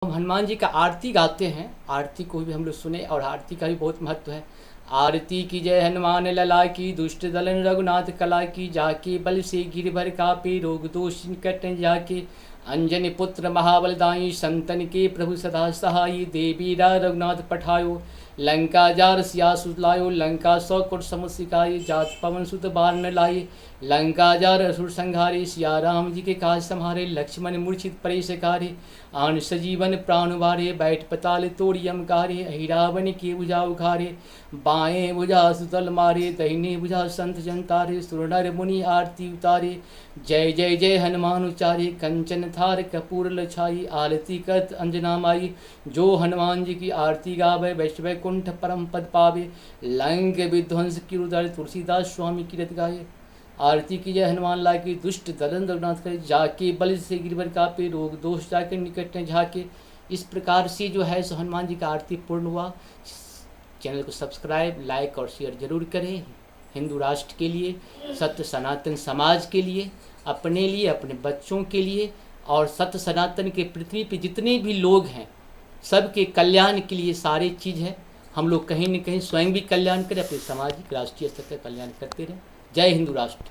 हम हनुमान जी का आरती गाते हैं, आरती को भी हम लोग सुने और आरती का भी बहुत महत्व है। आरती की जय हनुमान लला की, दुष्ट दलन रघुनाथ कला की, जाके बल से गिरभर कापे, रोग दोष निकट जाके। अंजनी पुत्र महाबलदाई, संतन के प्रभु सदा सहाई, देवी रघुनाथ पठायो, लंका जार सिया सुलायो, लंका सौ कोट समुद्र सिकाई, जात पवन सुत बार न लाई, लंका जार असुर संहारे, सिया राम जी के काज संहारे, लक्ष्मण मूर्छित परे सकारे, आन सजीवन प्राण उबारे, बैठ पताल तोड़ी अमकारे, अहिरावन के भुजा उखारे, बाएं भुजा सुतल मारे, दहिने भुजा संत जनतारे, सुरनर मुनि आरती उतारे, जय जय जय हनुमान उचारे, कंचन थार कपूर लछाई, आरती करत अंजना माई, जो हनुमान जी की आरती गावे वैष्णव कुंठ परम पद पावे, लंक विध्वंस की उदर तुलसीदास स्वामी की रत गाये। आरती की जय हनुमान लाल की, दुष्ट दलन रघुनाथ करे, जाके बल से गिरवर कापे, रोग दोष जाके निकट न झाके। इस प्रकार से जो है सो हनुमान जी का आरती पूर्ण हुआ। चैनल को सब्सक्राइब, लाइक और शेयर जरूर करें। हिंदू राष्ट्र के लिए, सत्य सनातन समाज के लिए, अपने लिए, अपने बच्चों के लिए और सत्य सनातन के पृथ्वी पे जितने भी लोग हैं सबके कल्याण के लिए सारी चीज़ है। हम लोग कहीं न कहीं स्वयं भी कल्याण करें, अपने सामाजिक राष्ट्रीय स्तर का कल्याण करते रहें। जय हिंदू राष्ट्र।